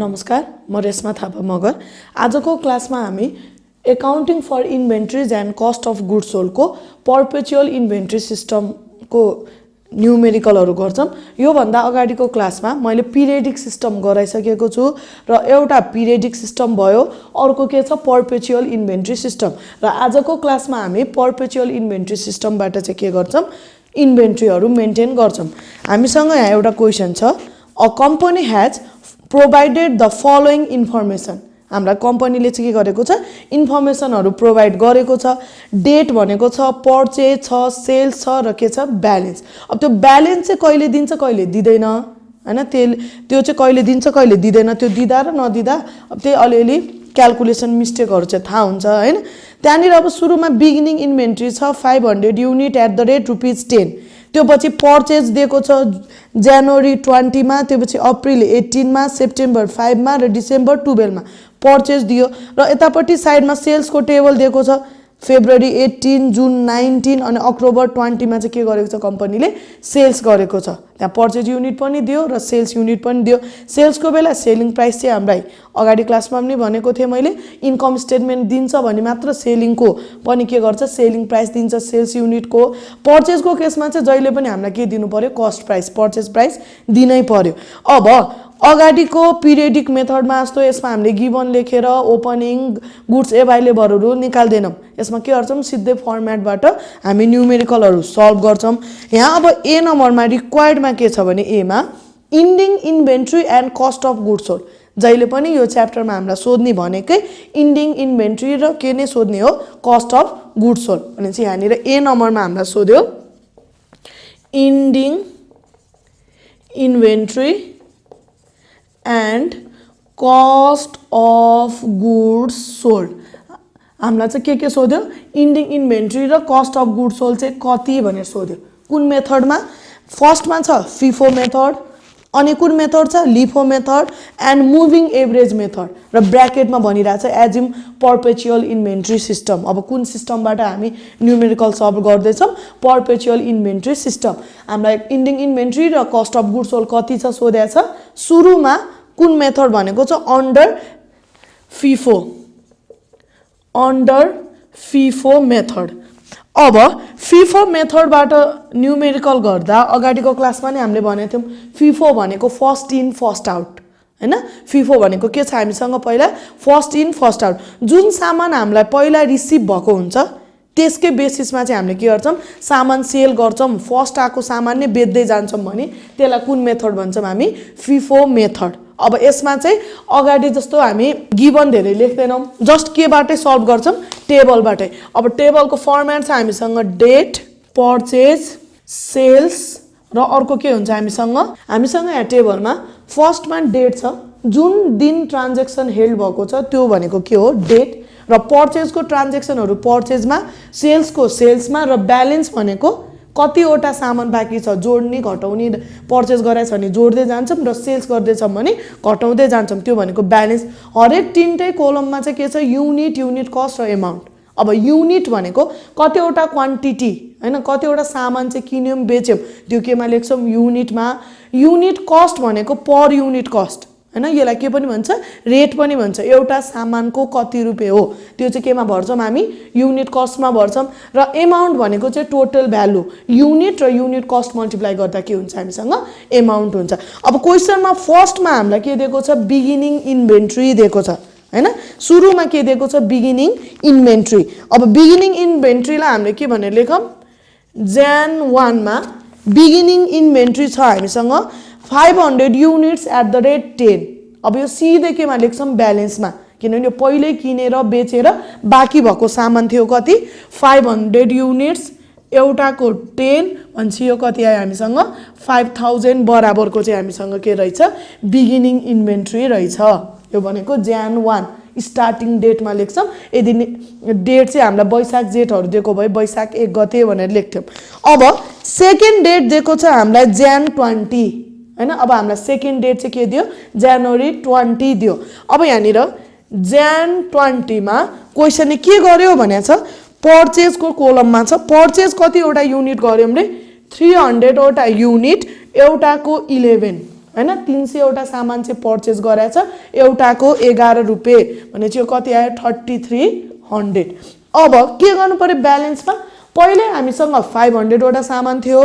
नमस्कार, म रेशमा थापा मगर। आजको क्लासमा हामी accounting for inventories and cost of goods sold को पर्पेचुअल इन्भेन्ट्री सिस्टम को न्यूमेरिकलहरु गर्छौं। यो भन्दा अगाडिको क्लासमा मैले पिरियडिक सिस्टम गराइसकेको छु र एउटा पिरियडिक सिस्टम भयो, अर्को के छ पर्पेचुअल इन्भेन्ट्री सिस्टम। र आजको क्लासमा हामी पर्पेचुअल इन्भेन्ट्री सिस्टमबाट चाहिँ के गर्छौं, इन्भेन्ट्रीहरु मेन्टेन गर्छौं। हामीसँग यहाँ एउटा क्वेशन छ, a company has provided the following information. हाम्रा कम्पनीले चाहिँ के गरेको छ, इन्फर्मेसनहरु प्रोवाइड गरेको छ। डेट भनेको छ, पर्चेज छ, सेल्स छ र के छ, ब्यालेन्स। अब त्यो ब्यालेन्स चाहिँ कहिले दिन्छ कहिले दिदैन हैन, त्यो चाहिँ कहिले दिन्छ कहिले दिदैन, त्यो दिदा र नदिदा अब त्यही अलिअलि क्याल्कुलेसन मिस्टेकहरु चाहिँ थाहा हुन्छ हैन। त्यहाँनिर अब सुरुमा बिगिनिङ इन्भेन्ट्री छ 500 युनिट एट द रेट ₹10। त्यो पछि पर्चेज दिएको छ जनवरी 20 मा, त्यो पछि अप्रिल 18 मा, सेप्टेम्बर 5 मा र डिसेम्बर 12 मा पर्चेज दियो। र यतापट्टि साइडमा सेल्स को टेबल दिएको छ फेब्रुअरी 18, जुन 19 अनि अक्टोबर 20 मा चाहिँ के गरेको छ, कम्पनीले सेल्स गरेको छ। त्यहाँ पर्चेज युनिट पनि दियो र सेल्स युनिट पनि दियो। सेल्स को बेला सेलिङ प्राइस चाहिँ हामीलाई अगाडि क्लासमा पनि भनेको थिए मैले, इन्कम स्टेटमेन्ट दिन्छ भने मात्र सेलिङ को पनि के गर्छ, सेलिङ प्राइस दिन्छ सेल्स युनिट को। पर्चेज को केसमा चाहिँ जहिले पनि हामीलाई के दिनु पर्यो, कस्ट प्राइस, पर्चेज प्राइस दिनै पर्यो। अब अगाडिको पिरियडिक मेथडमा जस्तो यसमा हामीले गिवन लेखेर ओपनिङ गुड्स एभाइलेबलहरु निकाल्दैनौं। यसमा के गर्छौं, सिधै फर्मेटबाट हामी न्यूमेरिकलहरु सल्भ गर्छौं। यहाँ अब ए नम्बरमा रिक्वायर्डमा के छ भने ए मा ending inventory and cost of goods sold. जहिले पनि यो च्याप्टरमा हामीलाई सोध्ने भनेकै इन्डिङ इन्भेन्ट्री र के नै सोध्ने हो, कस्ट अफ गुड्स सोल्ड। भनेपछि यहाँनिर ए नम्बरमा हामीलाई सोध्यो ending inventory and cost of goods sold. हामीलाई चाहिँ के सोध्यो, इन्डिङ इन्भेन्ट्री र कस्ट अफ गुड्स सोल्ड चाहिँ कति भनेर सोध्यो। कुन मेथडमा, फर्स्टमा छ फिफो मेथड, अनि कुन मेथड छ, LIFO method and moving average method. र ब्र्याकेटमा भनिरहेको छ एजिम पर्पेचुअल इन्भेन्ट्री सिस्टम। अब कुन सिस्टमबाट हामी न्यूमेरिकल सल्भ गर्दैछौं, पर्पेचुअल इन्भेन्ट्री सिस्टम। हामीलाई इन्डिङ इन्भेन्ट्री र कस्ट अफ गुड्स सोल्ड कति छ सोधेको छ। सुरुमा कुन मेथड भनेको छ, अन्डर फिफो मेथड। अब फिफो मेथडबाट न्यूमेरिकल गर्दा अगाडिको क्लासमा नै हामीले भनेको थियौं, फिफो भनेको फर्स्ट इन फर्स्ट आउट हैन। फिफो भनेको के छ, हामीसँग पहिला फर्स्ट इन फर्स्ट आउट। जुन सामान हामीलाई पहिला रिसिभ भएको हुन्छ त्यसकै बेसिसमा चाहिँ हामीले के गर्छौं, सामान सेल गर्छौं। फर्स्ट आको सामान नै बेच्दै जान्छौं भने त्यसलाई कुन मेथड भन्छौं, हामी फिफो मेथड। अब यसमा चाहिँ अगाडि जस्तो हामी गिवन धेरै लेख्दैनौं, जस्ट केबाटै सल्भ गर्छौं, टेबलबाटै। अब टेबलको फर्मेट छ हामीसँग डेट, पर्चेज, सेल्स र अर्को के हुन्छ हामीसँग यहाँ टेबलमा फर्स्टमा डेट छ, जुन दिन ट्रान्ज्याक्सन हेल्ड भएको छ त्यो भनेको के हो, डेट। र पर्चेजको ट्रान्ज्याक्सनहरु पर्चेजमा, सेल्सको सेल्समा र ब्यालेन्स भनेको कतिवटा सामान बाँकी छ जोड्ने घटाउने। पर्चेज गराएछ भने जोड्दै जान्छौं र सेल्स गर्दैछौं भने घटाउँदै जान्छौं, त्यो भनेको ब्यालेन्स। हरेक तीनटै कोलममा चाहिँ के छ, युनिट कस्ट र एमाउन्ट। अब युनिट भनेको कतिवटा क्वान्टिटी हैन, कतिवटा सामान चाहिँ किन्यौं बेच्यौं त्यो केमा लेख्छौं, युनिटमा। युनिट कस्ट भनेको पर युनिट कस्ट हैन, यसलाई के पनि भन्छ, रेट पनि भन्छ। एउटा सामानको कति रुपैयाँ हो त्यो चाहिँ केमा भर्छौं, हामी युनिट कस्टमा भर्छौं। र एमाउन्ट भनेको चाहिँ टोटल भ्यालु, युनिट र युनिट कस्ट मल्टिप्लाई गर्दा के हुन्छ, हामीसँग एमाउन्ट हुन्छ। अब क्वेशनमा फर्स्टमा हामीलाई के दिएको छ, बिगिनिङ इन्भेन्ट्री दिएको छ हैन। सुरुमा के दिएको छ, बिगिनिङ इन्भेन्ट्री। अब बिगिनिङ इन्भेन्ट्रीलाई हामीले के भनेर लेखौं, Jan 1 मा बिगिनिङ इन्भेन्ट्री छ हामीसँग 500 युनिट्स एट द रेट 10। अब यो सिधै केमा लेख्छौं, ब्यालेन्समा, किनभने यो पहिल्यै किनेर बेचेर बाँकी भएको सामान थियो कति, 500 युनिट्स, एउटाको 10 भन्छ, यो कति आयो हामीसँग 5000 बराबरको चाहिँ हामीसँग के रहेछ, बिगिनिङ इन्भेन्ट्री रहेछ। यो भनेको Jan 1 स्टार्टिङ डेटमा लेख्छौं। यदि डेट चाहिँ हामीलाई वैशाख जेठहरु दिएको भए वैशाख 1 गते भनेर लेख्थ्यौं। अब सेकेन्ड डेट दिएको छ हामीलाई Jan 20 हैन। अब हामीलाई सेकेन्ड डेट चाहिँ के दियो, जनवरी 20 दियो। अब यहाँनिर Jan 20 मा क्वेशनले के गर्यो भनेको छ, पर्चेज को कोलममा छ, पर्चेज कतिवटा युनिट गर्यौं रे, 300 वटा युनिट, एउटाको 11 हैन 300 वटा सामान चाहिँ पर्चेज गरेछ एउटाको 11 रुपैयाँ भनेपछि यो कति आयो 3300 अब के गर्नु पर्यो ब्यालेन्समा पहिले हामीसँग 500 वटा सामान थियो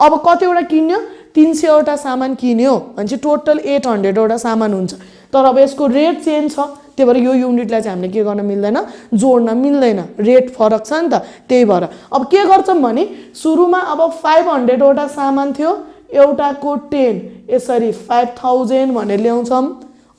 अब कतिवटा किन्यो 300 वटा सामान किन्यो भनेपछि टोटल 800 वटा सामान हुन्छ तर अब यसको रेट चेन्ज छ त्यही भएर यो युनिटलाई चाहिँ हामीले के गर्न मिल्दैन जोड्न मिल्दैन रेट फरक छ नि त त्यही भएर अब के गर्छौं भने सुरुमा अब 500 वटा सामान थियो एउटाको 10 यसरी 5000 भनेर ल्याउँछौं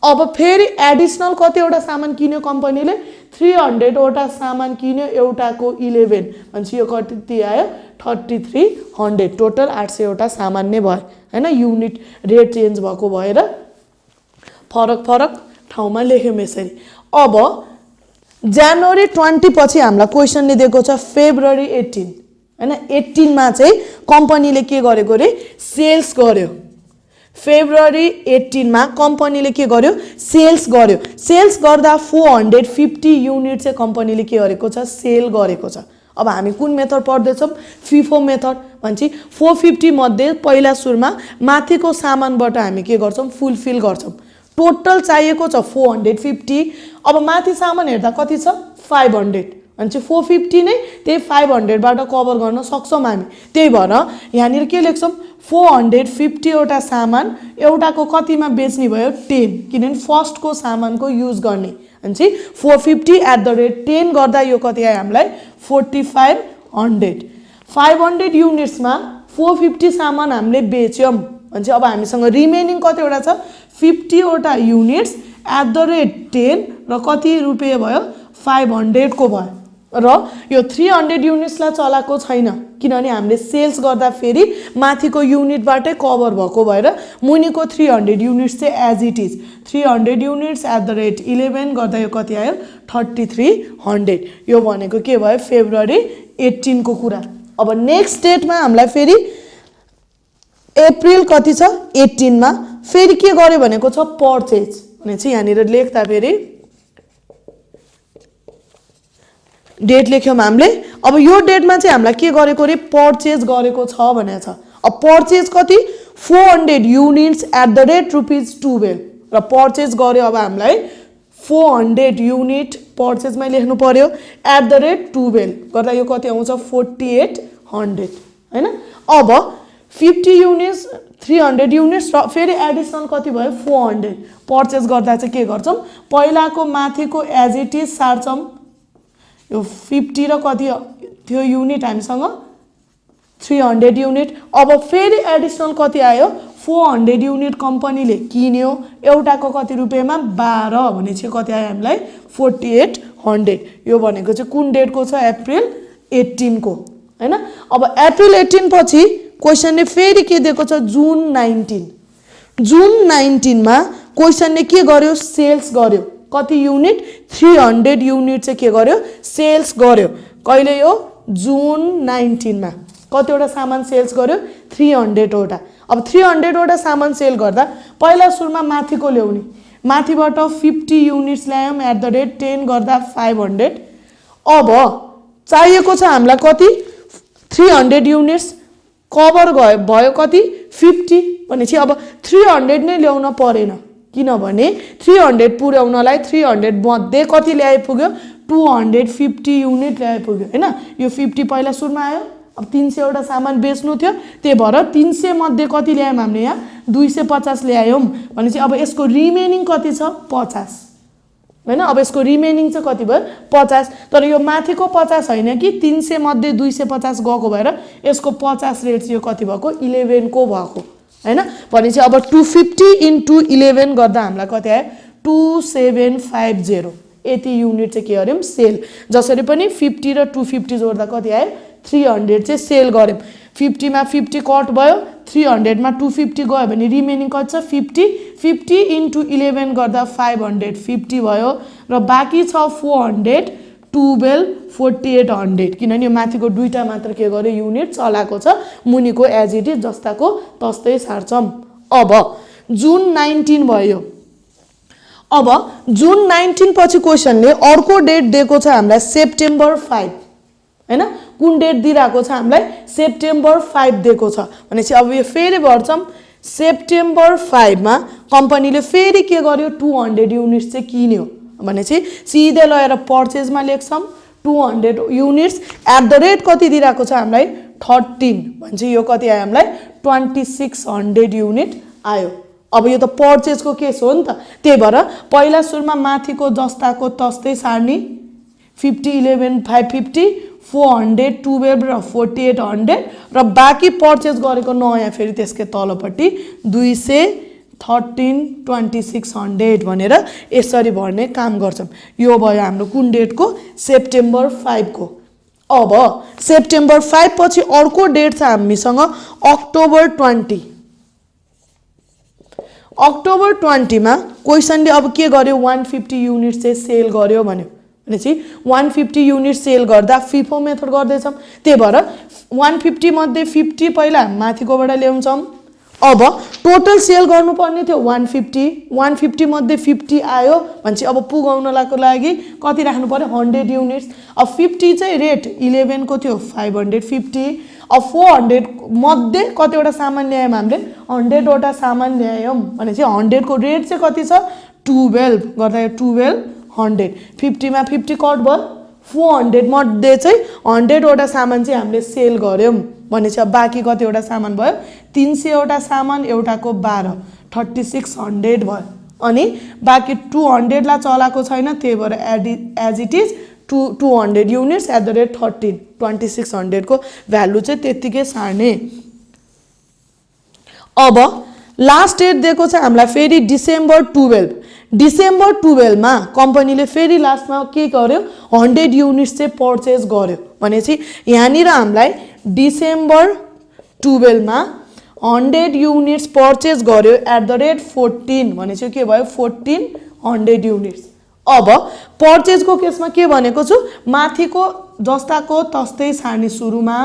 अब फेरि एडिशनल कतिवटा सामान किन्यो कम्पनीले 300 वटा सामान किन्यो एउटाको 11 भनेपछि यो कति आयो 3300 टोटल 800 वटा सामान नै भयो हैन युनिट रेट चेन्ज भएको भएर फरक फरक ठाउँमा लेख्यौं यसरी अब जनवरी 20 पछि हामीलाई क्वेशनले दिएको छ फेब्रुअरी 18 हैन 18 मा चाहिँ कम्पनीले के गरेको रे सेल्स गर्यो फेब्रुअरी 18 मा कम्पनीले के गर्यो सेल्स गर्दा 450 युनिट चाहिँ कम्पनीले के गरेको छ सेल गरेको छ अब हामी कुन मेथड पढ्दै छौं FIFO मेथड भन्छ 450 मध्ये पहिला सुरुमा माथिको सामानबाट हामी के गर्छौं फुलफिल गर्छौं टोटल चाहिएको छ 450 अब माथि सामान हेर्दा कति छ 500 भन्छ 450 नै त्यही 500 बाट कभर गर्न सक्छौं हामी त्यही भएर यहाँनिर के लेख्छौं 450 वटा सामान एउटाको कतिमा बेच्ने भयो 10 किनभने फर्स्ट को सामानको युज गर्ने भन्छ 450 @ 10 गर्दा यो कति आयो हामीलाई 4500 500 युनिट्समा 450 सामान हामीले बेच्यौं भन्छ अब हामीसँग रिमेनिङ कतिवटा छ 50 वटा युनिट्स @ 10 र कति रुपैयाँ भयो 500 को भयो र यो 300 युनिट्सलाई चलाको छैन किनभने हामीले सेल्स गर्दा फेरि माथिको युनिटबाटै कभर भएको भएर मुनिको 300 युनिट्स चाहिँ एज इट इज 300 युनिट्स @ 11 गर्दा यो कति आयो 3300 यो भनेको के भयो फेब्रुअरी 18 को कुरा अब नेक्स्ट डेटमा हामीलाई फेरि अप्रिल कति छ 18 मा फेरि के गर्यो भनेको छ पर्चेज भनेपछि यहाँनिर लेख्दा फेरि डेट लेख्यौं हामीले अब यो डेटमा चाहिँ हामीलाई के गरेको रे पर्चेज गरेको छ भनेको छ अब पर्चेज कति 400 युनिट्स @ ₹12 र पर्चेज गर्यो अब हामीलाई 400 युनिट पर्चेजमै लेख्नु पर्यो @ 12 गर्दा यो कति आउँछ 4800 हैन अब 50 युनिट्स 300 युनिट्स र फेरि एडिशनल कति भयो 400 पर्चेज गर्दा चाहिँ के गर्छौं पहिलाको माथिको एज इट इज सार्छौं यो 50 र कति थियो युनिट हामीसँग 300 युनिट अब फेरि एडिशनल कति आयो 400 युनिट कम्पनीले किन्यो एउटाको कति रुपैयाँमा 12 भनेपछि कति आयो हामीलाई 4800 यो भनेको चाहिँ कुन डेटको छ अप्रिल 18 को हैन अब अप्रिल 18 पछि क्वेशनले फेरि के दिएको छ जुन 19 मा क्वेशनले के गर्यो सेल्स गर्यो कति युनिट 300 युनिट चाहिँ के गर्यो सेल्स गर्यो कहिले यो जुन 19 मा कतिवटा सामान सेल्स गर्यो 300 वटा अब 300 वटा सामान सेल गर्दा पहिला सुरुमा माथिको ल्याउने माथिबाट 50 युनिट्स ल्यायौं @ 10 गर्दा 500 अब चाहिएको छ हामीलाई कति 300 युनिट्स कभर भयो कति 50 भनेपछि अब 300 नै ल्याउन परेन किनभने 300 पुर्याउनलाई 300 मध्ये कति ल्याइ पुग्यो 250 युनिट ल्याइ पुग्यो हैन यो 50 पहिला सुरुमा आयो अब 300 वटा सामान बेच्नु थियो त्यही भएर 300 मध्ये कति ल्यायौं हामीले यहाँ 250 ल्यायौं भनेपछि अब यसको रिमेनिङ कति छ 50 हैन अब यसको रिमेनिङ चाहिँ कति भयो 50 तर यो माथिको 50 हैन कि 300 मध्ये 250 गएको भएर यसको 50 रेट चाहिँ यो कति भएको 11 को भएको हैन भनेपछि अब 250 * 11 गर्दा हामीलाई कति आयो 2750 यति युनिट चाहिँ के गर्यौं सेल जसरी पनि 50 र 250 जोड्दा कति आयो 300 चाहिँ सेल गर्यौं 50 मा 50 कट भयो 300 मा 250 गयो भने रिमेनिङ कति छ 50 * 11 गर्दा 550 भयो र बाँकी छ 400 12 4800 किनभने यो माथिको दुईटा मात्र के गर्यो युनिट चलाको छ मुनिको एज इट इज जस्ताको तस्तै सार्छौं अब जुन 19 भयो अब जुन 19 पछि क्वेशनले अर्को डेट दिएको छ हामीलाई सेप्टेम्बर 5 हैन कुन डेट दिइराको छ हामीलाई सेप्टेम्बर 5 दिएको छ भनेपछि अब यो फेरि भर्छौं सेप्टेम्बर 5 मा कम्पनीले फेरि के गर्यो 200 युनिट्स चाहिँ किन्यो भनेपछि सिधै लगेर पर्चेजमा लेख्छौं 200 युनिट्स एट द रेट कति दिइराको छ हामीलाई 13 भनेपछि यो कति आयो हामीलाई 2600 युनिट आयो। अब यो त पर्चेजको केस हो नि त, त्यही भएर पहिला सुरुमा माथिको जस्ताको तस्तै सार्नी 50 11 550 400 12 र 4800 र बाँकी पर्चेज गरेको नयाँ फेरि त्यसकै तलपट्टि 200 13 2600 भनेर यसरी भर्ने काम गर्छौं। यो भयो हाम्रो कुन डेटको सेप्टेम्बर 5 को। अब सेप्टेम्बर 5 पछि अर्को डेट छ हामीसँग अक्टोबर 20। अक्टोबर 20 मा क्वेशनले अब के गर्यो 150 युनिट चाहिँ सेल गर्यो भन्यो भनेपछि 150 युनिट सेल गर्दा फिफो मेथड गर्दैछौं, त्यही भएर 150 मध्ये 50 पहिला माथिकोबाट ल्याउँछौं। अब टोटल सेल गर्नुपर्ने थियो 150 मध्ये 50 आयो भनेपछि अब पुगाउनलाको लागि कति राख्नु पर्यो 100 युनिट्स। अब 50 चाहिँ रेट 11 को थियो 550। अब 400 मध्ये कतिवटा सामान ल्यायौं हामीले 100 वटा सामान ल्यायौं भनेपछि 100 को रेट चाहिँ कति छ 12 गर्दा 1200। 50 मा 50 कट भयो 400 मध्ये चाहिँ 100 वटा सामान चाहिँ हामीले सेल गर्यौं भनेपछि अब बाँकी कतिवटा सामान भयो 300 वटा सामान एउटाको 12 3600 भयो। अनि बाँकी 200 ला चलाको छैन त्यही भएर as it is 200 units at the rate 13 2600 को भ्यालु चाहिँ त्यतिकै सार्ने। अब लास्ट डेट दिएको छ हामीलाई फेरि डिसेम्बर 12 मा कम्पनीले फेरि लास्टमा के गर्यो 100 युनिट्स चाहिँ पर्चेज गर्यो भनेपछि यहाँनिर हामीलाई डिसेम्बर 12 मा 100 युनिट्स पर्चेज गर्यो एट द रेट 14 भनेपछि के भयो 1400 युनिट्स। अब पर्चेज को केसमा के भनेको छु माथिको जस्ताको तस्तै सार्ने सुरुमा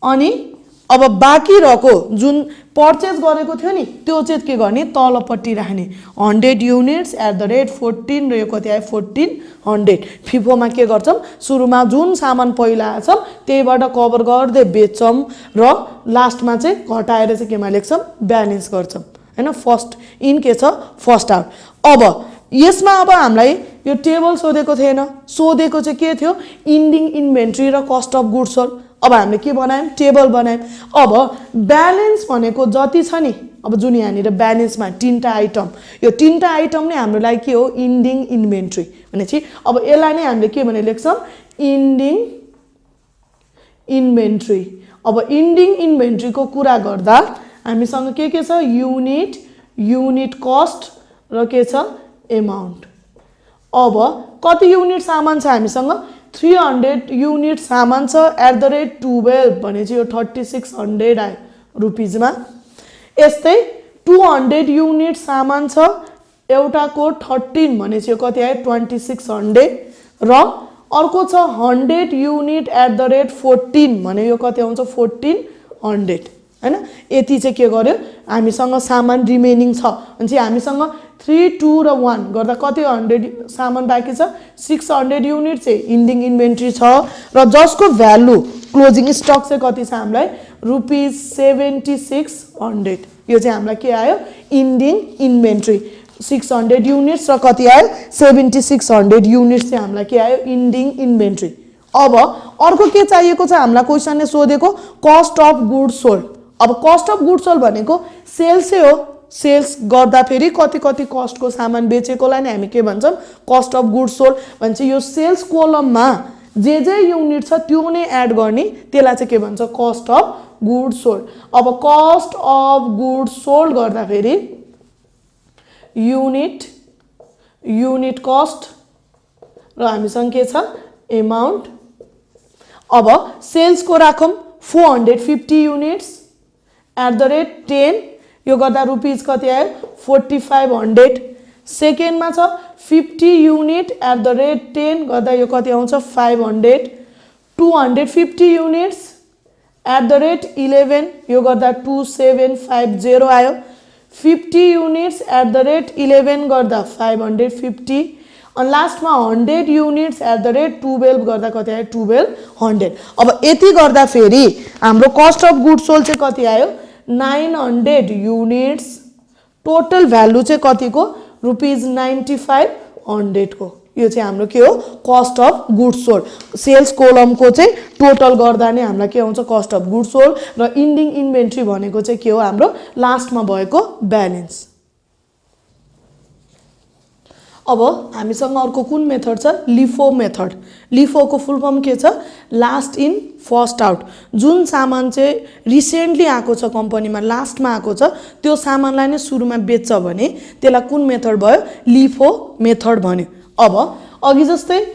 अनि अब बाँकी रहेको जुन पर्चेज गरेको थियो नि त्यो चाहिँ के गर्ने तलपट्टि राख्ने 100 युनिट्स एट द रेट 14 र यो कति आयो 1400। फिफोमा के गर्छौं सुरुमा जुन सामान पहिला आछ त्यहीबाट कभर गर्दै बेच्छौं र लास्टमा चाहिँ घटाएर चाहिँ केमा लेख्छौं ब्यालेन्स गर्छौं हैन। फर्स्ट इन के छ फर्स्ट आउट। अब यसमा अब हामीलाई यो टेबल सोधेको थिएन, सोधेको चाहिँ के थियो इन्डिङ इन्भेन्ट्री र कस्ट अफ गुड्स सोल्ड। अब हामीले के बनायौं टेबल बनायौं। अब ब्यालेन्स भनेको जति छ नि अब जुन यहाँनिर ब्यालेन्समा तीनटा आइटम यो तीनटा आइटम नै हाम्रो लागि के हो इन्डिङ इन्भेन्ट्री भनेपछि अब यसलाई नै हामीले के भनेर लेख्छौं इन्डिङ इन्भेन्ट्री। अब इन्डिङ इन्भेन्ट्री को कुरा गर्दा हामीसँग के छ युनिट कस्ट र के छ एमाउन्ट। अब कति युनिट सामान छ हामीसँग 300 युनिट सामान छ एट द रेट 12 भनेपछि यो 3600 आयो रुपीजमा। यस्तै 200 युनिट सामान छ एउटाको 13 भनेपछि यो कति आयो 2600 र अर्को छ 100 युनिट एट द रेट 14 भने यो कति आउँछ 1400 हैन। यति चाहिँ के गर्यो हामीसँग सामान रिमेनिङ छ भनेपछि हामीसँग 3 2 र 1 गर्दा कति 100 सामान बाँकी छ 600 युनिट चाहिँ इन्डिङ इन्भेन्ट्री छ र जसको भ्यालु क्लोजिङ स्टक चाहिँ कति छ हामीलाई रुपीज 7600। यो चाहिँ हामीलाई के आयो इन्डिङ इन्भेन्ट्री 600 युनिट्स र कति आयो 7600 युनिट्स चाहिँ हामीलाई के आयो इन्डिङ इन्भेन्ट्री। अब अर्को के चाहिएको छ हामीलाई क्वेशनले सोधेको कस्ट अफ गुड्स सोल्ड। अब कस्ट अफ गुड्स सोल्ड भनेको सेल्स हो, सेल्स गर्दा फेरि कति कति कस्ट को सामान बेचेकोलाई नै हामी के भन्छौं कस्ट अफ गुड्स सोल्ड भन्छ। यो सेल्स कोलममा जे युनिट छ त्यो नै एड गर्ने त्यसलाई चाहिँ के भन्छ कस्ट अफ गुड्स सोल्ड। अब कस्ट अफ गुड्स सोल्ड गर्दा फेरि युनिट कस्ट र हामीसँग के छ एमाउन्ट। अब सेल्स को राखौं 450 युनिट्स एट द रेट 10 यो गर्दा रुपीज कति आयो 4500। सेकेन्डमा छ 50 युनिट एट द रेट 10 गर्दा यो कति आउँछ 500। 250 युनिट्स एट द रेट 11 यो गर्दा 2750 आयो। 50 युनिट्स एट द रेट 11 गर्दा 550। अनि लास्टमा 100 युनिट्स एट द रेट 12 गर्दा कति आयो 1200। अब यति गर्दा फेरि हाम्रो कस्ट अफ गुड्स सोल्ड चाहिँ कति आयो 900 युनिट्स, टोटल भ्यालु चाहिँ कतिको ₹9500 को। यो चाहिँ हाम्रो के हो cost of goods sold. Sales कोलमको चाहिँ टोटल गर्दा नै हामीलाई के आउँछ कस्ट अफ गुड्स सोल्ड, र इन्डिङ इन्भेन्ट्री भनेको चाहिँ के हो हाम्रो लास्टमा भएको ब्यालेन्स। अब हामीसँग अर्को कुन मेथड छ लिफो मेथड। लिफोको फुल फर्म के छ लास्ट इन फर्स्ट आउट। जुन सामान चाहिँ रिसेन्टली आएको छ कम्पनीमा लास्टमा आएको छ त्यो सामानलाई नै सुरुमा बेच्छ भने त्यसलाई कुन मेथड भयो लिफो मेथड भन्यो। अब अघि जस्तै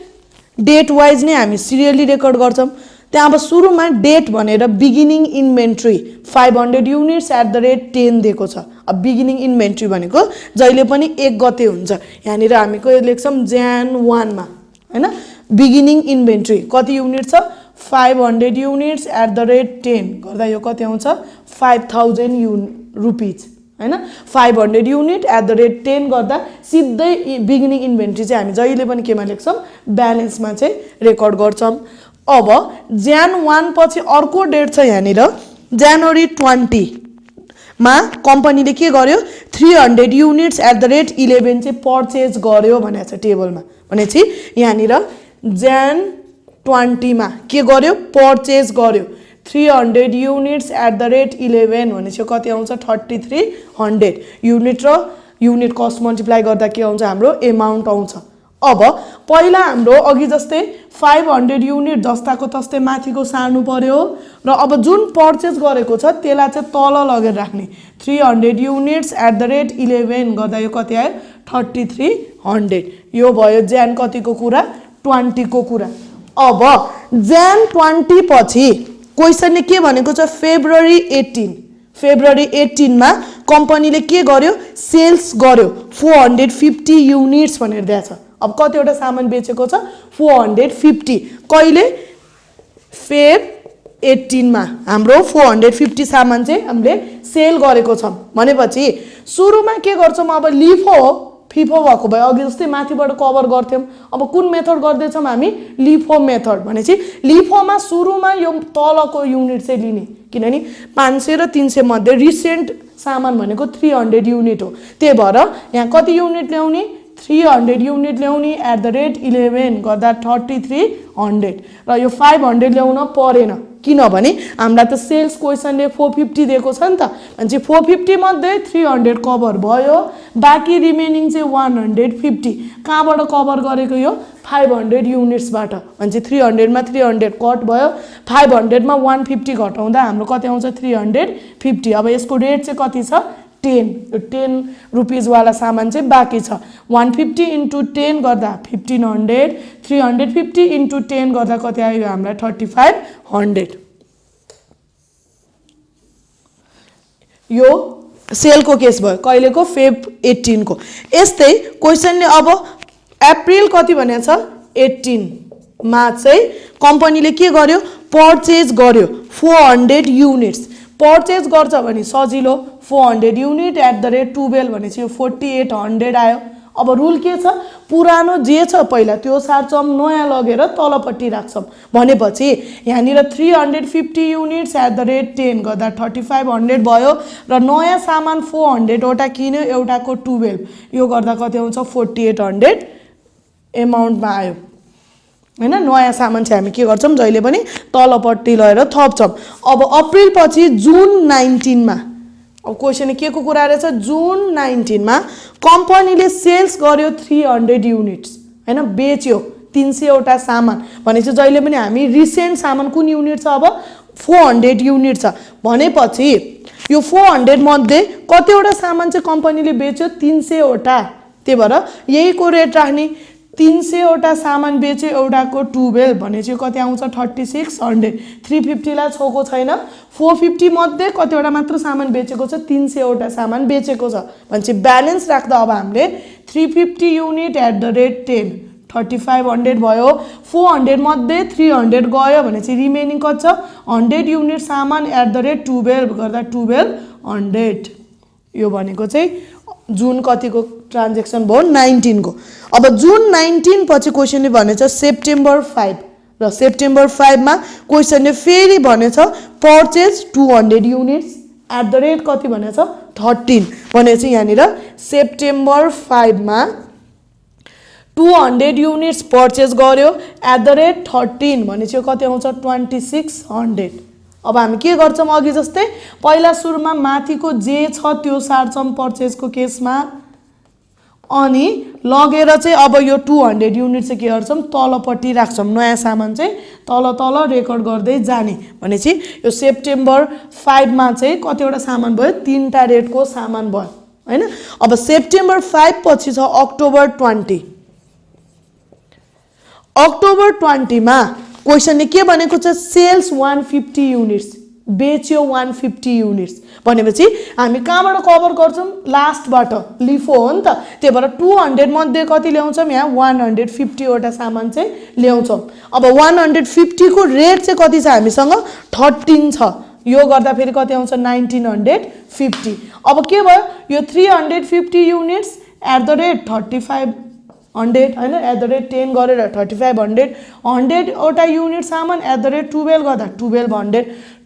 डेट वाइज नै हामी सिरियली रेकर्ड गर्छौं, त्यहाँ अब सुरुमा डेट भनेर beginning inventory 500 units at the rate 10 दिएको छ। अब बिगिनिङ इन्भेन्ट्री भनेको जहिले पनि 1 गते हुन्छ, यहाँनिर हामी के लेख्छौं Jan 1 मा हैन। बिगिनिङ इन्भेन्ट्री कति युनिट छ 500 युनिट्स एट द रेट 10 गर्दा यो कति आउँछ 5000 रुपीज हैन। 500 युनिट एट द रेट 10 गर्दा सिधै बिगिनिङ इन्भेन्ट्री चाहिँ हामी जहिले पनि केमा लेख्छौं ब्यालेन्समा चाहिँ रेकर्ड गर्छौं। अब Jan 1 पछि अर्को डेट छ यहाँनिर January 20 मा कम्पनीले के गर्यो 300 युनिट्स एट द रेट 11 चाहिँ पर्चेज गर्यो भनेको छ टेबलमा। भनेपछि यहाँनिर Jan 20 मा के गर्यो पर्चेज गर्यो 300 युनिट्स एट द रेट 11 भनेपछि कति आउँछ 3300 युनिट, र युनिट कस्ट मल्टिप्लाई गर्दा के आउँछ हाम्रो एमाउन्ट आउँछ। अब पहिला हाम्रो अघि जस्तै 500 युनिट जस्ताको तस्तै माथिको सार्नु पर्यो, र अब जुन पर्चेज गरेको छ त्यसलाई चाहिँ तल लगेर राख्ने 300 युनिट्स एट द रेट 11 गर्दा यो कति आयो 3300। यो भयो Jan कतिको कुरा 20 को कुरा। अब Jan 20 पछि क्वेशनले के भनेको छ February 18। February 18 मा कम्पनीले के गर्यो सेल्स गर्यो 450 युनिट्स भनेर दिएको छ। अब कतिवटा सामान बेचेको छ 450। कहिले Feb 18 मा हाम्रो 450 सामान चाहिँ हामीले सेल गरेको छौं भनेपछि सुरुमा के गर्छौं अब लिफो फिफो भएको भए अघि जस्तै माथिबाट कभर गर्थ्यौं। अब कुन मेथड गर्दै छौं हामी लिफो मेथड। भनेपछि लिफोमा सुरुमा यो तलको युनिट चाहिँ लिने, किनभने 500 र 300 मध्ये रिसेन्ट सामान भनेको 300 युनिट हो। त्यही भएर यहाँ कति युनिट ल्याउने 300 युनिट ल्याउने एट द रेट 11 गर्दा 3300, र यो 500 ल्याउन परेन किनभने हामीलाई त सेल्स क्वेशनले 450 दिएको छ नि त। भनेपछि 450 मध्ये 300 कभर भयो, बाँकी रिमेनिङ चाहिँ 150 कहाँबाट कभर गरेको यो 500 युनिट्सबाट। भनेपछि 300 मा 300 कट भयो, 500 मा 150 घटाउँदा हाम्रो कति आउँछ 350। अब यसको रेट चाहिँ कति छ 10। यो 10 रुपीज वाला सामान चाहिँ बाँकी छ। 150 into 10 गर्दा 1500, 350 into 10 गर्दा कति आयो हामीलाई 3500। यो सेलको केस भयो कहिलेको Feb 18 को। यस्तै क्वेशनले अब अप्रिल कति भनेको छ 18 मा चाहिँ कम्पनीले के गर्यो पर्चेज गर्यो 400 युनिट्स। पर्चेज गर्छ भने सजिलो 400 युनिट एट द रेट 12 भनेपछि यो 4800 आयो। अब रुल के छ पुरानो जे छ पहिला त्यो सार्छौं, नयाँ लगेर तलपट्टि राख्छौं। भनेपछि यहाँनिर 350 युनिट्स एट द रेट 10 गर्दा 3500 भयो, र नयाँ सामान 400 वटा किन्यो एउटाको 12 यो गर्दा कति आउँछ 4800 एमाउन्टमा आयो हैन। नयाँ सामान चाहिँ हामी के गर्छौं जहिले पनि तलपट्टि लगेर थप्छौं। अब अप्रिल पछि जुन 19 मा अब क्वेशन के को कुरा रहेछ जुन 19 मा कम्पनीले सेल्स गर्यो 300 युनिट्स हैन, बेच्यो 300 वटा सामान। भनेपछि जहिले पनि हामी रिसेन्ट सामान कुन युनिट छ अब 400 युनिट छ भनेपछि यो 400 मध्ये कतिवटा सामान चाहिँ कम्पनीले बेच्यो 300 वटा। त्यही भएर यहीको रेट राख्ने 300 वटा सामान बेच्यो एउटाको 12 भनेपछि कति आउँछ 3600। 350 लाई छोको छैन, 450 मध्ये कतिवटा मात्र सामान बेचेको छ 300 वटा सामान बेचेको छ भनेपछि ब्यालेन्स राख्दा अब हामीले 350 युनिट एट द रेट 10 3500 भयो। 400 मध्ये 300 गयो भनेपछि रिमेनिङ कति छ 100 युनिट सामान एट द रेट 12 गर्दा 1200। यो भनेको चाहिँ जुन कतिको ट्रान्जेक्सन भयो 19 को। अब जुन 19 पछि क्वेशनले भनेछ सेप्टेम्बर 5 र सेप्टेम्बर 5 मा क्वेशनले फेरि भनेछ purchase 200 units at the rate कति भनेछ 13 भनेपछि यहाँनिर सेप्टेम्बर 5 मा 200 युनिट्स पर्चेज गर्यो एट द रेट 13 भनेपछि कति आउँछ 2600। अब हामी के गर्छौं अघि जस्तै पहिला सुरुमा माथिको जे छ त्यो सार्छौं पर्चेजको केसमा अनि लगेर चाहिँ अब यो 200 युनिट चाहिँ के गर्छौं तलपट्टि राख्छौं नयाँ सामान चाहिँ तल तल रेकर्ड गर्दै जाने भनेपछि यो सेप्टेम्बर 5 मा चाहिँ कतिवटा सामान भयो 3टा रेटको सामान भयो हैन। अब सेप्टेम्बर 5 पछि छ अक्टोबर 20 अक्टोबर 20 मा क्वेशनले के भनेको छ सेल्स 150 युनिट्स बेच्यो 150 युनिट्स भनेपछि हामी कहाँबाट कभर गर्छौं लास्टबाट लिफो हो नि त त्यही भएर 200 मध्ये कति ल्याउँछौं यहाँ 150 वटा सामान चाहिँ ल्याउँछौं। अब 150 को रेट चाहिँ कति छ हामीसँग 13 छ यो गर्दा फेरि कति आउँछ 1950। अब के भयो यो 350 युनिट्स एट द रेट 3500 हैन एट द रेट 10 गरेर 3500 100 वटा युनिट सामान एट द रेट 12 गर्दा 1200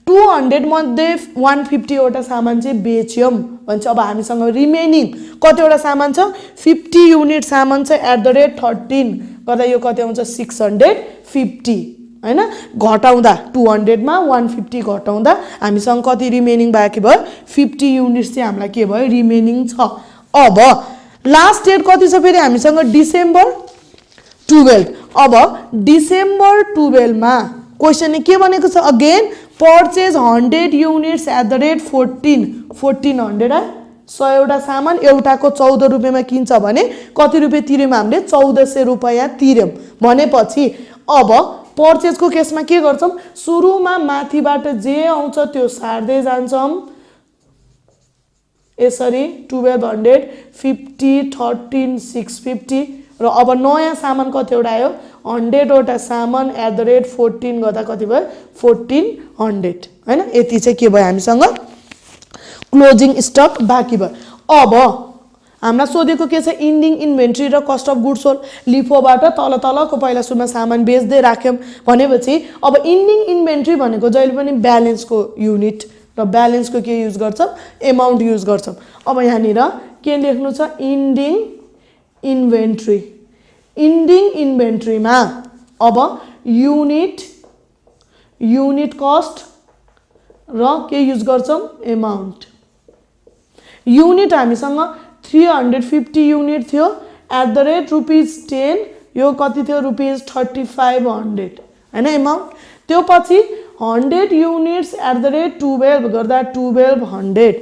200 मध्ये 150 वटा सामान चाहिँ बेच्यौं भन्छ। अब हामीसँग रिमेनिङ कतिवटा सामान छ 50 युनिट सामान छ एट द रेट 13 गर्दा यो कति आउँछ 650 हैन घटाउँदा 200 मा 150 घटाउँदा हामीसँग कति रिमेनिङ बाँकी भयो 50 युनिट्स चाहिँ हामीलाई के भयो रिमेनिङ छ। अब लास्ट डेट कति छ फेरि हामीसँग डिसेम्बर 12। अब डिसेम्बर 12 मा क्वेशनले के भनेको छ again purchase 100 units at the rate 1400 100 वटा सामान एउटाको 14 रुपैयाँमा किन्छ भने कति रुपैयाँ तिर्यौं हामीले 1400 रुपैयाँ तिर्यौं भनेपछि अब पर्चेजको केसमा के गर्छौं सुरुमा माथिबाट जे आउँछ त्यो सार्दै जान्छौं यसरी 1200 50 13 650 र अब नयाँ सामान कतिवटा आयो 100 वटा सामान एट द रेट 14 गर्दा कति भयो 1400 हैन। यति चाहिँ के भयो हामीसँग क्लोजिङ स्टक बाँकी भयो। अब हामीलाई सोधेको के छ इन्डिङ इन्भेन्ट्री र कस्ट अफ गुड्स सोल्ड लिफोबाट तल तलको पहिला सुरुमा सामान बेच्दै राख्यौं भनेपछि अब इन्डिङ इन्भेन्ट्री भनेको जहिले पनि ब्यालेन्सको युनिट र ब्यालेन्सको के युज गर्छौं अमाउन्ट युज गर्छौं। अब यहाँनिर के लेख्नु छ इन्डिङ इन्भेन्ट्री इन्डिङ इन्भेन्ट्रीमा अब युनिट कस्ट र के युज गर्छौं अमाउन्ट। युनिट हामीसँग 350 युनिट थियो एट द रेट ₹10 यो कति थियो ₹3500 हैन अमाउन्ट। त्यो पछि 100 युनिट्स एट द रेट 12 गर्दा 1200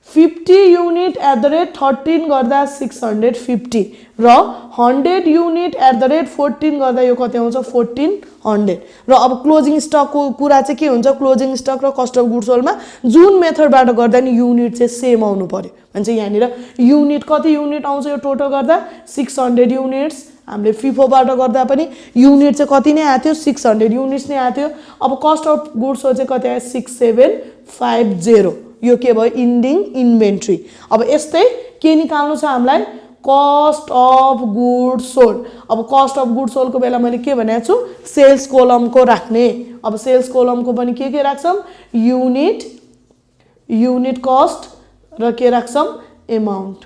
50 युनिट एट द रेट 13 गर्दा 650 र 100 युनिट एट द रेट 14 गर्दा यो कति आउँछ 1400 र अब क्लोजिङ स्टकको कुरा चाहिँ के हुन्छ क्लोजिङ स्टक र कस्ट अफ गुड्स सोल्डमा जुन मेथडबाट गर्दा नि युनिट चाहिँ सेम आउनु पर्यो भन्छ। यहाँनिर युनिट कति युनिट आउँछ यो टोटल गर्दा 600 युनिट्स हामीले फिफोबाट गर्दा पनि युनिट चाहिँ कति नै आथ्यो 600 युनिट्स नै आथ्यो। अब कस्ट अफ गुड्स सोल्ड चाहिँ कति आयो 6750 यो के भयो इन्डिङ इन्भेन्ट्री। अब यस्तै के निकाल्नु छ हामीलाई कस्ट अफ गुड्स सोल्ड। अब कस्ट अफ गुड्स सोल्डको बेला मैले के भनेको छु सेल्स कोलमको राख्ने। अब सेल्स कोलमको पनि के राख्छौं युनिट कस्ट र के राख्छौं अमाउन्ट।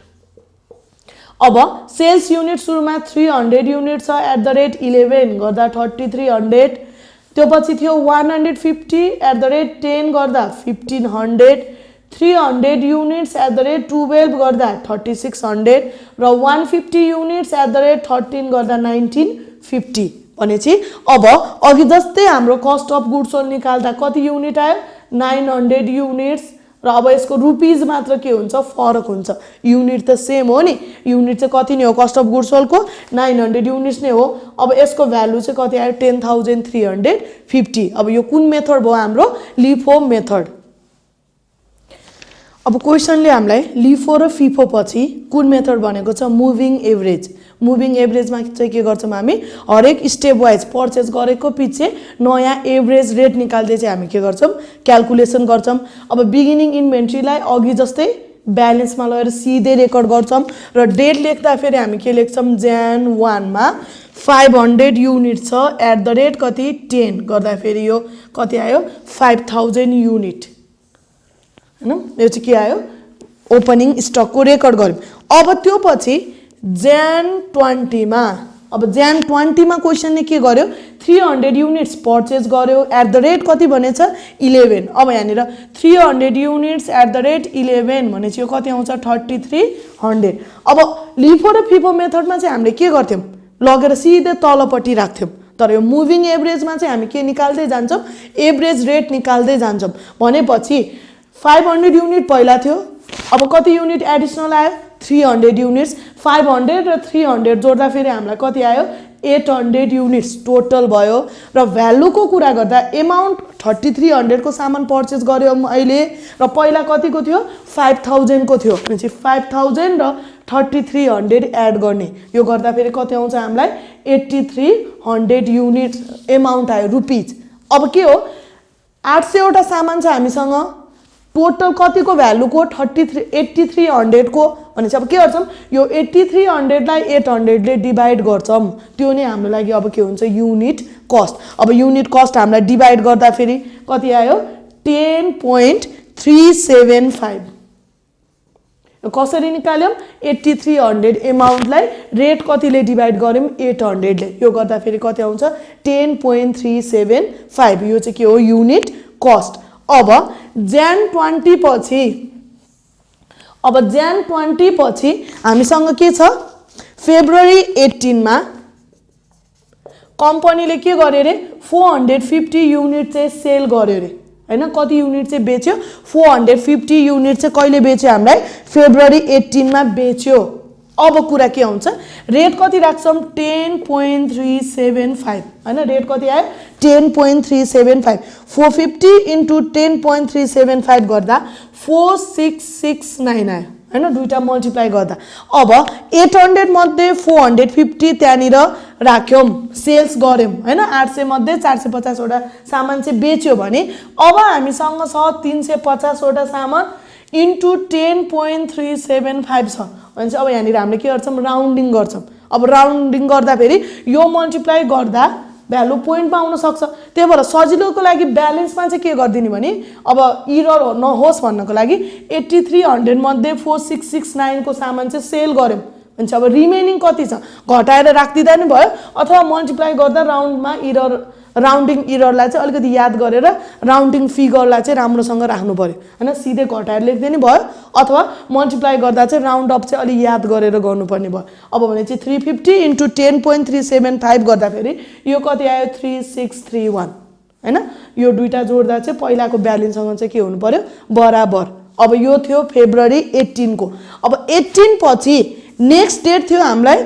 अब सेल्स युनिट सुरुमा 300 युनिट छ एट द रेट 11 गर्दा 3300 त्यो पछि थियो 150 एट द रेट 10 गर्दा 1500 300 युनिट्स एट द रेट 12 गर्दा 3600 र 150 युनिट्स एट द रेट 13 गर्दा 1950 भनेपछि अब अघि जस्तै हाम्रो कस्ट अफ गुड्स सोल्ड निकाल्दा कति युनिट आयो 900 युनिट्स र अब यसको रुपीज मात्र के हुन्छ फरक हुन्छ। युनिट त सेम हो नि युनिट चाहिँ कति नै हो कस्ट अफ गुड्स सोल्ड को 900 युनिट्स नै हो। अब यसको भ्यालु चाहिँ कति आयो 10350। अब यो कुन मेथड भयो हाम्रो लिफो मेथड। अब क्वेशनले हामीलाई लिफो र फिफो पछि कुन मेथड भनेको छ मुभिङ एभरेज। मुभिङ एभरेजमा चाहिँ के गर्छौं हामी हरेक स्टेप वाइज पर्चेज गरेको पछि नयाँ एभरेज रेट निकाल्दै चाहिँ हामी के गर्छौं क्याल्कुलेसन गर्छौं। अब बिगिनिङ इन्भेन्ट्रीलाई अघि जस्तै ब्यालेन्समा लगेर सिधै रेकर्ड गर्छौँ र डेट लेख्दाखेरि हामी के लेख्छौँ Jan 1 मा 500 युनिट छ एट द रेट कति 10 गर्दाखेरि यो कति आयो 5000 युनिट हैन यो चाहिँ के आयो ओपनिङ स्टकको रेकर्ड गर्यौं अब त्यो पछि Jan 20 मा अब Jan 20 मा क्वेशनले के गर्यो 300 युनिट्स परचेज गर्यो एट द रेट कति भनेछ 11 अब यहाँनिर 300 युनिट्स एट द रेट 11 भनेपछि यो कति आउँछ 3300 अब लिफो र फिफो मेथडमा चाहिँ हामीले के गर्थ्यौं लगेर सिधै तलपट्टि राख्थ्यौं तर यो मुभिङ एभरेजमा चाहिँ हामी के निकाल्दै जान्छौं एभरेज रेट निकाल्दै जान्छौं भनेपछि 500 युनिट पहिला थियो अब कति युनिट एडिसनल आयो 300 युनिट्स 500 र 300 जोड्दा फेरि हामीलाई कति आयो 800 युनिट्स टोटल भयो र भ्यालुको कुरा गर्दा अमाउन्ट 3300 को सामान परचेज गर्यौं अहिले र पहिला कतिको थियो 5000 को थियो भनेपछि 5000 र 3300 एड गर्ने यो गर्दा फेरि कति आउँछ हामीलाई 8300 युनिट अमाउन्ट आयो रुपीज अब के हो 800 वटा सामान छ हामीसँग टोटल कतिको भ्यालुको 8300 को भनेपछि अब के गर्छौं यो 8300 लाई 800 ले डिवाइड गर्छौं त्यो नै हाम्रो लागि अब के हुन्छ युनिट कस्ट अब युनिट कस्ट हामीलाई डिवाइड गर्दा फेरि कति आयो 10.375 कसरी निकाल्यौं 8300 अमाउन्टलाई रेट कतिले डिवाइड गर्यौं 800 ले यो गर्दा फेरि कति आउँछ 10.375 यो चाहिँ के हो युनिट कस्ट अब Jan 20 पछि हामीसँग के छ फेब्रुअरी 18 मा कम्पनीले के गर्यो रे 450 युनिट चाहिँ सेल गर्यो रे हैन कति युनिट चाहिँ बेच्यो 450 युनिट चाहिँ कहिले बेच्यो हामीलाई फेब्रुअरी 18 मा बेच्यो अब कुरा के आउँछ रेट कति राख्छौं 10.375 हैन रेट कति आयो 10.375 450 into 10.375 गर्दा 4669 आयो हैन दुईटा मल्टिप्लाई गर्दा अब 800 मध्ये 450 त्यहाँनिर राख्यौं सेल्स गर्यौं हैन 800 मध्ये 450 वटा सामान चाहिँ बेच्यो भने अब हामीसँग छ 350 वटा सामान into 10.375 छ भनेपछि अब यहाँनिर हामीले के गर्छौं राउन्डिङ गर्छौं अब राउन्डिङ गर्दा फेरि यो मल्टिप्लाई गर्दा भ्यालु पोइन्टमा आउन सक्छ त्यही भएर सजिलोको लागि ब्यालेन्समा चाहिँ के गर्दिने भने अब इरर नहोस् भन्नको लागि 8300 मध्ये 4669 को सामान चाहिँ सेल गर्यौं भनेपछि अब रिमेनिङ कति छ घटाएर राख्दिदा नि भयो अथवा मल्टिप्लाई गर्दा राउन्डमा इरर राउन्डिङ इररलाई चाहिँ अलिकति याद गरेर राउन्डिङ फिगरलाई चाहिँ राम्रोसँग राख्नु पर्यो हैन सिधै घटाएर लेख्दिने भयो अथवा मल्टिप्लाई गर्दा चाहिँ राउन्ड अप चाहिँ अलि याद गरेर गर्नुपर्ने भयो अब भने चाहिँ 350 into 10.375 गर्दा फेरि यो कति आयो 3631 हैन यो दुईटा जोड्दा चाहिँ पहिलाको ब्यालेन्ससँग चाहिँ के हुनु पर्यो बराबर अब यो थियो फेब्रुअरी 18 को अब 18 पछि नेक्स्ट डेट थियो हामीलाई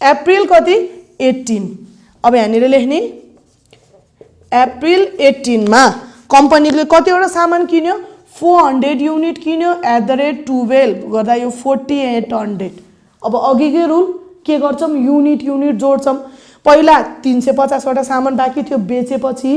अप्रिल कति 18 अब यहाँनिर लेख्ने अप्रिल 18 मा कम्पनीले कतिवटा सामान किन्यो 400 युनिट किन्यो एट द रेट 12 गर्दा यो 4800 अब अघिकै रुल के गर्छौं युनिट जोड्छौं पहिला 350 वटा सामान बाँकी थियो बेचेपछि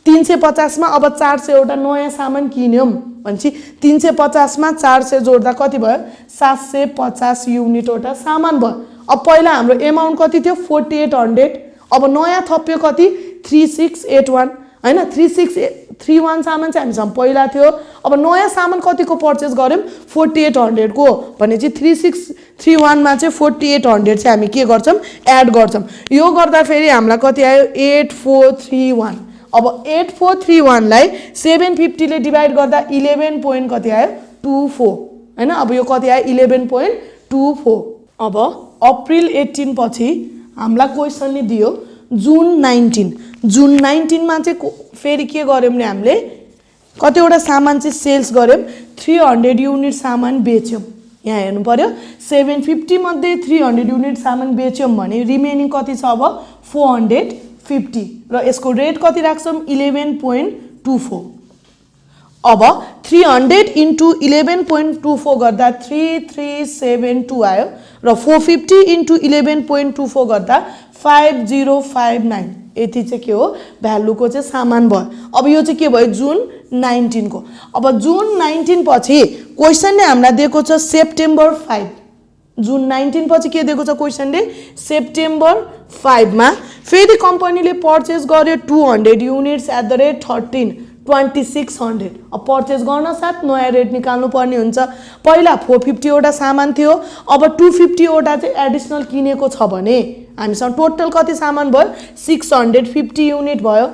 350 मा अब 400 वटा नयाँ सामान किन्यौं भनेपछि 350 मा 400 जोड्दा कति भयो 750 युनिट वटा सामान भयो अब पहिला हाम्रो अमाउन्ट कति थियो 4800 अब नयाँ थप्यो कति 3681 हैन 3631 सामान चाहिँ हामीसँग पहिला थियो अब नयाँ सामान कतिको परचेज गर्यौं 4800 को भनेपछि 3631 मा चाहिँ 4800 चाहिँ हामी के गर्छौं एड गर्छौं यो गर्दा फेरि हामीलाई कति आयो 8431 अब 8431 लाई 750 ले डिवाइड गर्दा 11 पोइन्ट कति आयो 24 हैन अब यो कति आयो 11.24 अब अप्रिल 18 पछि हामीलाई क्वेशनले दियो जुन 19 मा चाहिँ फेरि के गर्यौं नि हामीले कतिवटा सामान चाहिँ सेल्स गर्यौं 300 युनिट सामान बेच्यौं यहाँ हेर्नु पर्यो 750 मध्ये 300 युनिट सामान बेच्यौं भने रिमेनिङ कति छ अब 450 र यसको रेट कति राख्छौं 11.24 अब 300 into 11.24 गर्दा 3372 आयो र 450 into 11.24 गर्दा 5059 यति चाहिँ के हो भ्यालुको चाहिँ सामान भयो अब यो चाहिँ के भयो जुन 19 को। अब जुन 19 पछि क्वेशनले हामीलाई दिएको छ सेप्टेम्बर 5। जुन 19 पछि के दिएको छ क्वेशनले सेप्टेम्बर 5 मा फेरि कम्पनीले पर्चेस गर्यो 200 युनिट्स एट द रेट 2600। अब पर्चेस गर्न साथ नयाँ रेट निकाल्नु पर्ने हुन्छ। पहिला 450 वटा सामान थियो, अब 250 वटा चाहिँ एडिसनल किनेको छ भने हामीसँग टोटल कति सामान भयो 650 युनिट भयो।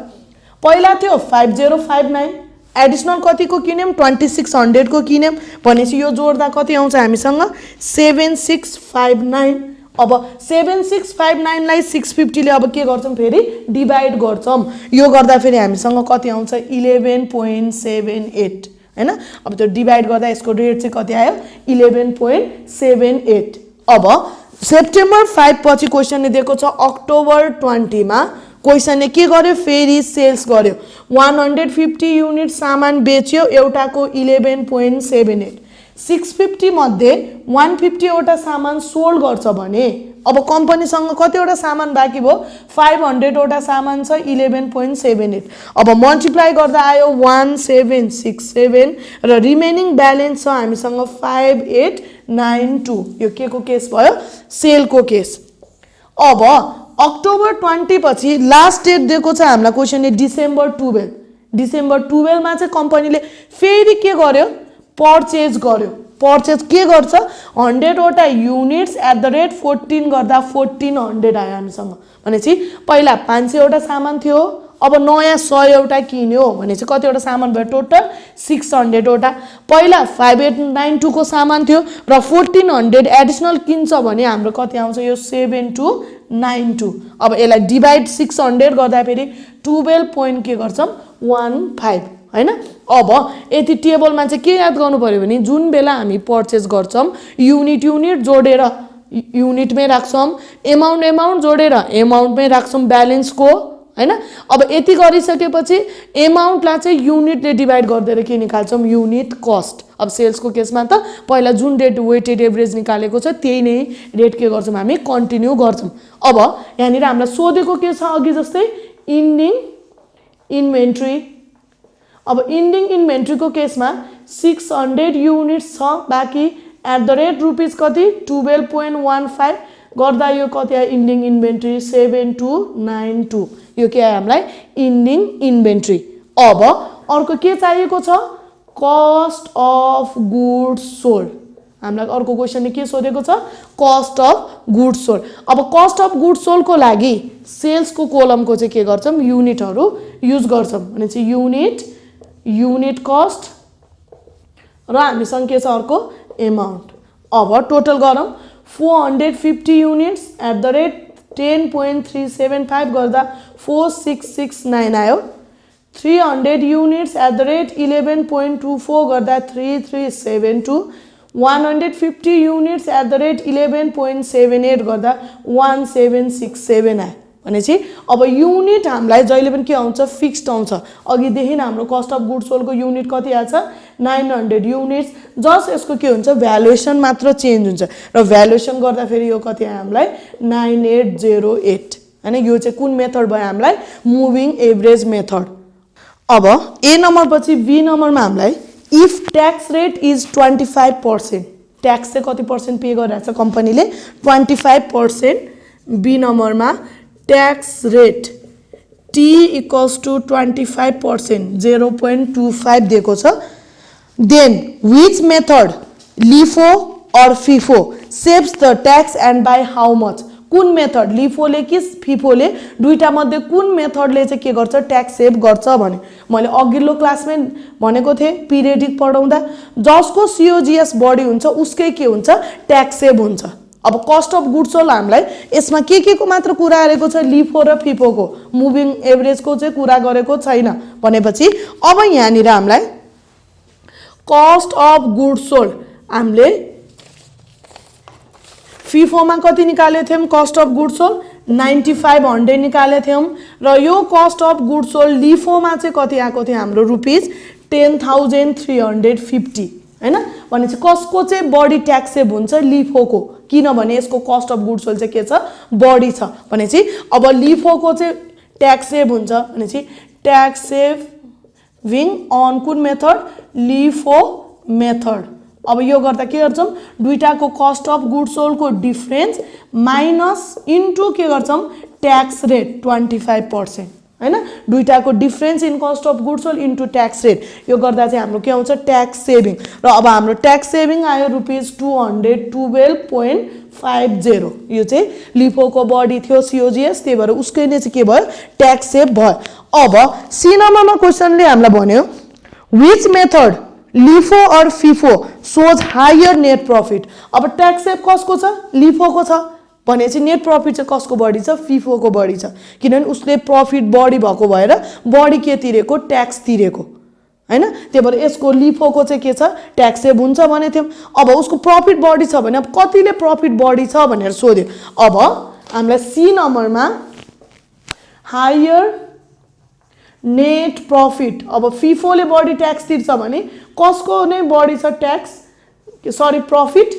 पहिला थियो 5059, एडिसनल कतिको किन्यौं 2600 को किन्यौं भनेपछि यो जोड्दा कति आउँछ हामीसँग 7659। अब 7659 लाई 650 ले अब के गर्छौं फेरि डिवाइड गर्छौं। यो गर्दा फेरि हामीसँग कति आउँछ 11.78 हैन। अब त्यो डिवाइड गर्दा यसको रेट चाहिँ कति आयो 11.78। अब सेप्टेम्बर 5 पछि क्वेशनले दिएको छ अक्टोबर 20 मा क्वेशनले के गर्यो फेरि सेल्स गर्यो 150 युनिट सामान बेच्यो, एउटाको 11.78। 650 मध्ये 150 वटा सामान सोल्ड गर्छ भने अब कम्पनीसँग कतिवटा सामान बाँकी भयो 500 वटा सामान छ 11.78। अब मल्टिप्लाई गर्दा आयो 1767 र रिमेनिङ ब्यालेन्स छ हामीसँग 5892। यो के को केस भयो सेल को केस। अब अक्टोबर 20 पछि लास्ट डेट दिएको छ हामीलाई क्वेशनले डिसेम्बर 12। डिसेम्बर 12 मा चाहिँ कम्पनीले फेरि के गर्यो पर्चेज गर्यो। पर्चेज के गर्छ 100 वटा युनिट्स एट द रेट 14 गर्दा 1400 आयो हामीसँग। भनेपछि पहिला 500 वटा सामान थियो, अब नयाँ 100 वटा किन्यो भनेपछि कतिवटा सामान भयो टोटल 600 वटा। पहिला 5892 को सामान थियो र 1400 एडिसनल किन्छ भने हाम्रो कति आउँछ यो 7292। अब यसलाई डिवाइड 600 गर्दा फेरि 12 पोइन्ट के गर्छौं 15 हैन। अब यति टेबलमा चाहिँ के याद गर्नु पर्यो भने जुन बेला हामी पर्चेस गर्छौं युनिट जोडेर युनिटमै राख्छौं, एमाउन्ट जोडेर एमाउन्टमै राख्छौं ब्यालेन्सको हैन। अब यति गरिसकेपछि एमाउन्टलाई चाहिँ युनिटले डिवाइड गर्दै के निकाल्छौं युनिट कस्ट। अब सेल्सको केसमा त पहिला जुन रेट वेटेड एभरेज निकालेको छ त्यही नै रेट के गर्छौं हामी कन्टिन्यू गर्छौं। अब यहाँनिर हामीलाई सोधेको के छ अघि जस्तै इन्डिङ इन्भेन्ट्री। अब इन्डिङ इन्भेन्ट्री को केसमा 600 युनिट्स छ बाँकी एट द रेट रुपीज कति 12.15 गर्दा यो कति आयो इन्डिङ इन्भेन्ट्री 7292। यो के आयो हामीलाई इन्डिङ इन्भेन्ट्री। अब अर्को के चाहिएको छ कस्ट अफ गुड्स सोल्ड। हामीलाई अर्को क्वेशनले के सोधेको छ कस्ट अफ गुड्स सोल्ड। अब कस्ट अफ गुड्स सोल्ड को लागि सेल्स को कोलमको चाहिँ के गर्छौं युनिटहरु युज गर्छौं भनेपछि युनिट कस्ट र हामीसँग के छ अर्को एमाउन्ट। अब टोटल गरौँ 450 युनिट्स एट द रेट 10.375 गर्दा 4669 आयो। 300 युनिट्स एट द रेट 11.24 गर्दा 3372। 150 युनिट्स एट द रेट 11.78 गर्दा 1767 आयो। भनेपछि अब युनिट हामीलाई जहिले पनि के आउँछ फिक्स्ड आउँछ। अघिदेखि हाम्रो कस्ट अफ गुड्स सोल्ड को युनिट कति आछ 900 युनिट्स। जस्ट यसको के हुन्छ भ्यालुएसन मात्र चेन्ज हुन्छ र भ्यालुएसन गर्दा फेरि यो कति आयो हामीलाई 9808 हैन। यो चाहिँ कुन मेथड भयो हामीलाई मुभिङ एभरेज मेथड। अब ए नम्बर पछि बी नम्बरमा हामीलाई if tax rate is 25%, tax चाहिँ कति पर्सेन्ट पे गरिरहेछ कम्पनीले 25%। बी नम्बरमा tax rate T equals to 25% 0.25 दिएको छ। Then which method LIFO or FIFO saves the tax and by how much? कुन मेथड लिफो ले कि फिफो ले दुईटा मध्ये कुन मेथडले चाहिँ के गर्छ ट्याक्स सेभ गर्छ भने मैले अघिल्लो क्लासमा भनेको थिए पिरियडिक पढाउँदा जसको सीओजीएस बढी हुन्छ उसकै के हुन्छ ट्याक्स सेभ हुन्छ। अब कस्ट अफ गुड्स सोल्ड हामीलाई यसमा के को मात्र कुरा गरेको छ लिफो र फिफो को मुभिङ एभरेज को चाहिँ कुरा गरेको छैन भनेपछि अब यहाँनिर हामीलाई कस्ट अफ गुड्स सोल्ड हामीले फिफो मा कति निकालेको थियौं कस्ट अफ गुड्स सोल्ड 9500 निकालेको थियौं र यो cost of goods sold LIFO मा चाहिँ कति आएको थियो हाम्रो रुपीस 10350 हैन। भनेपछि कसको चाहिँ बडी ट्याक्स सेभ हुन्छ लिफो को किनभने यसको कस्ट अफ गुड्स सोल्ड चाहिँ के छ बडी छ भनेपछि अब लिफो को चाहिँ ट्याक्स सेभ हुन्छ भनेपछि ट्याक्स सेभ अन कुन मेथड लिफो मेथड अब यो गर्दा के गर्छौं दुईटाको कस्ट अफ गुड्स सोल्ड को डिफरेन्स माइनस इन्टु के गर्छौं ट्याक्स रेट 25% हैन दुईटाको difference in cost of goods sold into tax rate यो गर्दा चाहिँ हाम्रो के आउँछ ट्याक्स सेभिङ र अब हाम्रो ट्याक्स सेभिङ आयो ₹212.50 यो चाहिँ लिफो को बडी थियो सीओजीएस त्यही भएर उसकै नै चाहिँ के भयो ट्याक्स सेभ भयो अब सी नम्बरमा क्वेशनले हामीलाई भन्यो व्हिच मेथड लिफो और फिफो सोज हायर नेट प्रॉफिट अब ट्याक्स सेभ कसको छ लिफो को छ भनेपछि नेट प्रॉफिट चाहिँ कसको बढी छ फिफो को बढी छ किनभने उसले प्रॉफिट बढी भएको भएर बढी के तिरेको ट्याक्स तिरेको हैन त्यही भएर यसको लिफो को चाहिँ के छ ट्याक्स सेभ हुन्छ भने थियौ अब उसको प्रॉफिट बढी छ भने अब कतिले प्रॉफिट बढी छ भनेर सोध्यो अब हामीलाई सी नम्बरमा हायर नेट प्रॉफिट अब फिफोले बढी ट्याक्स तिर्छ भने कसको नै बढी छ ट्याक्स सरी प्रॉफिट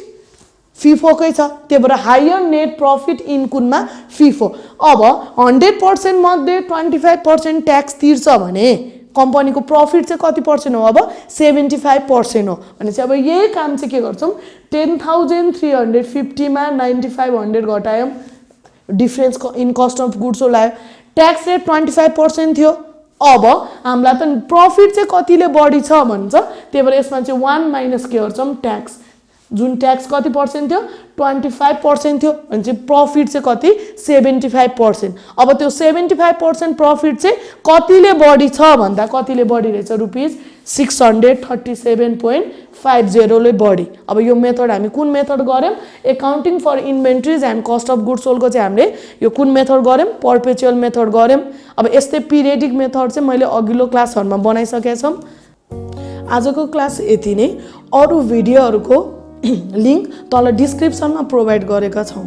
फिफो कै छ त्यही भएर हायर नेट प्रॉफिट इन कुनमा फिफो अब 100% मध्ये 25% ट्याक्स तिर्छ भने कम्पनीको प्रॉफिट चाहिँ कति पर्सेन्ट हो अब 75% हो भनेपछि अब यही काम चाहिँ के गर्छौं 10350 मा 9500 घटायौं difference in cost of goods sold आयो ट्याक्स रेट 25% थियो अब हामीलाई त प्रॉफिट चाहिँ कतिले बढी छ भन्छ त्यही भएर यसमा चाहिँ 1 माइनस के गर्छौं ट्याक्स जुन ट्याक्स कति पर्सेन्ट थियो 25% थियो भने चाहिँ प्रॉफिट चाहिँ कति 75% अब त्यो 75% प्रॉफिट चाहिँ कतिले बढी छ भन्दा कतिले बढी रहेछ ₹637.50 ले बढी अब यो मेथड हामी कुन मेथड गर्यौं accounting for inventories and cost of goods sold को चाहिँ हामीले यो कुन मेथड गर्यौं परपेचुअल मेथड गर्यौं अब यस्तै पिरियडिक मेथड चाहिँ मैले अघिल्लो क्लासहरुमा बनाइसकेका छौं आजको क्लास यति नै अरु भिडियोहरुको लिंक तल डिस्क्रिप्सनमा प्रोवाइड गरेका छौं।